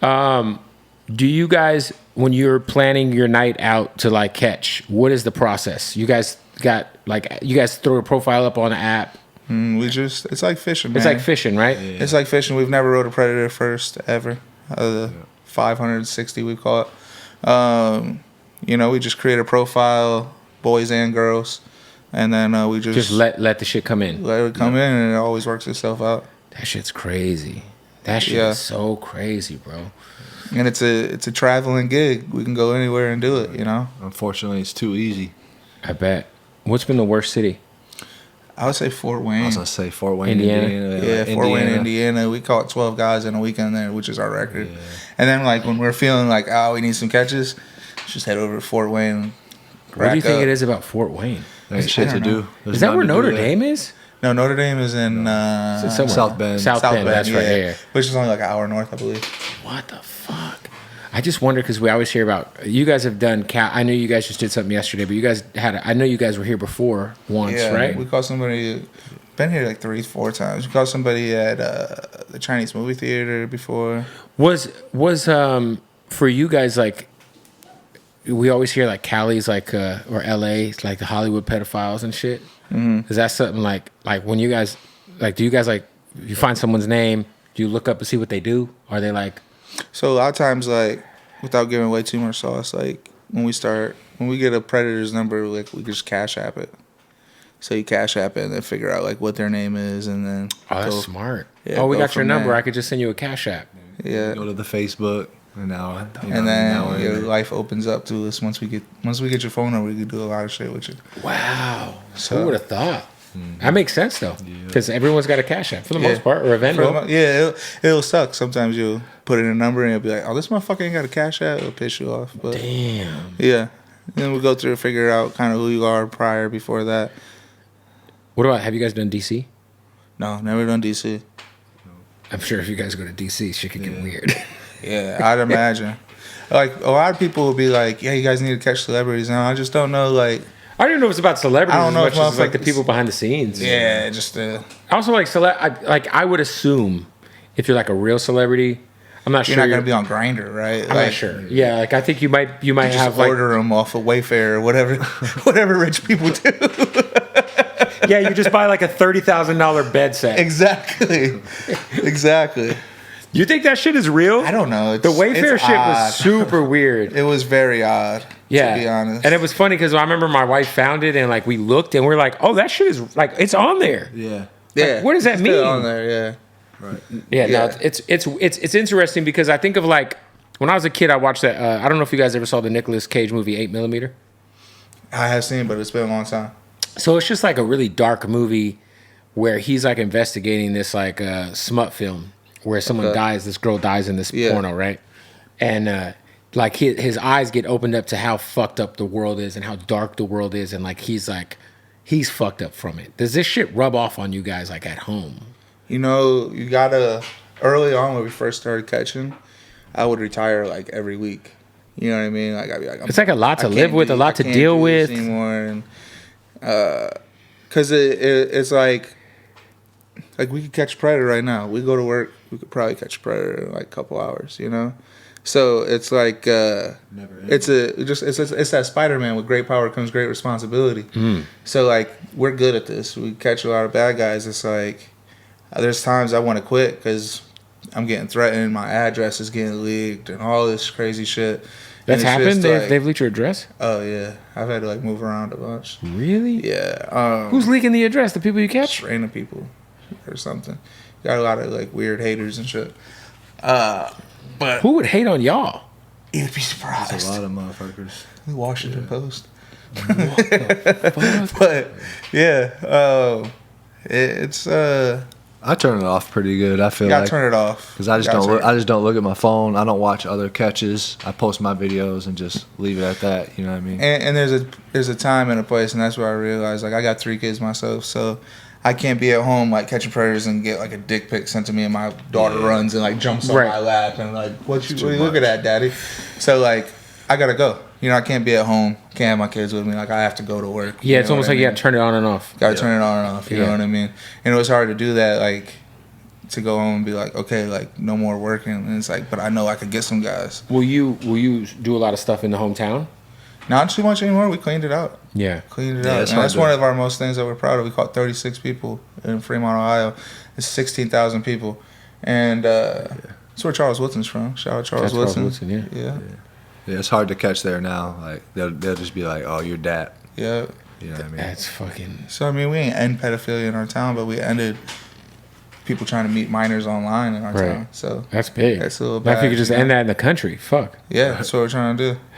Do you guys, when you're planning your night out to like catch, what is the process? You guys throw a profile up on the app. It's like fishing, man. It's like fishing, right? Yeah. It's like fishing. We've never rode a predator first ever. 560 we call it. We just create a profile, boys and girls, and then we just let the shit come in. Let it come in, and it always works itself out. That shit's crazy. That shit is so crazy, bro. And it's a traveling gig. We can go anywhere and do it, Unfortunately, it's too easy. I bet. What's been the worst city? I would say Fort Wayne. I was going to say Fort Wayne, Indiana. Yeah, Fort Wayne, Indiana. We caught 12 guys in a weekend there, which is our record. Yeah. And then, like, when we're feeling like, we need some catches, just head over to Fort Wayne. What do you think it is about Fort Wayne? There's shit to do. Is that where Notre Dame is? No, Notre Dame is in South Bend. South Bend, that's right there. Which is only like an hour north, I believe. What the fuck? I just wonder because we always hear about you guys have done. I know you guys just did something yesterday, but you guys I know you guys were here before once, right? We caught somebody. Been here like 3-4 times. We caught somebody at the Chinese movie theater before. Was for you guys like? We always hear like Cali's like or LA like the Hollywood pedophiles and shit. Mm-hmm. Is that something like when you guys like? Do you guys like you find someone's name? Do you look up and see what they do? Are they like? So a lot of times, like, without giving away too much sauce, like when we get a predator's number, like we just cash app it. So you cash app it and then figure out like what their name is, and then that's smart. Yeah, we got your number. I could just send you a cash app. Yeah. Go to the Facebook, and now your life opens up to us once we get your phone number. We can do a lot of shit with you. Wow. So who would have thought? That makes sense though, because everyone's got a cash app for the most part, or a Venmo. It'll suck. Sometimes you'll put in a number and you'll be like, "Oh, this motherfucker ain't got a cash app." It'll piss you off. But damn. Yeah. Then we'll go through and figure out kind of who you are prior before that. What about? Have you guys done DC? No, never done DC. I'm sure if you guys go to DC, shit could get weird. Yeah, I'd imagine. Like a lot of people will be like, "Yeah, you guys need to catch celebrities." Now I just don't know, like. I don't know if it's about celebrities as much as like the people behind the scenes. Yeah, just I also I would assume if you're like a real celebrity, I'm not sure you're not gonna be on Grindr, right? I'm not sure. Yeah, like I think you might just have order them off of Wayfair or whatever rich people do. Yeah, you just buy like a $30,000 bed set. Exactly. You think that shit is real? I don't know. The Wayfair shit was super weird. It was very odd. Yeah, to be honest. And it was funny because I remember my wife found it and like we looked and we're like, oh, that shit is like it's on there. Yeah. Like, what does that mean? Still on there, yeah. Right. Yeah. No, it's interesting because I think of like when I was a kid, I watched that. I don't know if you guys ever saw the Nicolas Cage movie 8mm. I have seen it, but it's been a long time. So it's just like a really dark movie where he's like investigating this like smut film where someone dies. This girl dies in this porno, right? And like his eyes get opened up to how fucked up the world is and how dark the world is, and like he's fucked up from it. Does this shit rub off on you guys like at home? You know, you gotta early on when we first started catching, I would retire like every week. You know what I mean? Like I'd be like, it's like a lot to live with, a lot to deal with anymore, and because it's like we could catch a predator right now. We go to work, we could probably catch a predator in like a couple hours. You know. So it's like it's that Spider-Man with great power comes great responsibility. So like we're good at this. We catch a lot of bad guys. It's like there's times I want to quit because I'm getting threatened. My address is getting leaked and all this crazy shit. That's happened. They've leaked your address. Oh yeah, I've had to like move around a bunch. Really? Yeah. Who's leaking the address? The people you catch? Just random people or something. Got a lot of like weird haters and shit. But who would hate on y'all? You'd be surprised. There's a lot of motherfuckers. The Washington Post. But yeah, it's I turn it off pretty good. I feel you gotta like turn it off because I just don't look at my phone. I don't watch other catches. I post my videos and just leave it at that. You know what I mean? And there's a time and a place, and that's where I realized like I got 3 kids myself, so I can't be at home like catching predators and get like a dick pic sent to me, and my daughter runs and like jumps on my lap and like what you looking at, daddy? So like I gotta go. You know, I can't be at home. Can't have my kids with me. Like I have to go to work. Yeah, it's almost like you gotta turn it on and off. Gotta turn it on and off. You know what I mean? And it was hard to do that. Like to go home and be like, okay, like no more working. And it's like, but I know I could get some guys. Will you do a lot of stuff in the hometown? Not too much anymore. We cleaned it out. Yeah. Cleaned it out. And that's one of our most things that we're proud of. We caught 36 people in Fremont, Ohio. It's 16,000 people. And that's where Charles Woodson's from. Shout out Charles Woodson. Yeah. Yeah, it's hard to catch there now. Like they'll just be like, "Oh, you're DAP." Yeah. You know what I mean? That's fucking. So I mean, we ain't end pedophilia in our town, but we ended people trying to meet minors online in our town. So that's big. That's a little Now, bad. if you could just end that in the country, fuck. Yeah, that's what we're trying to do.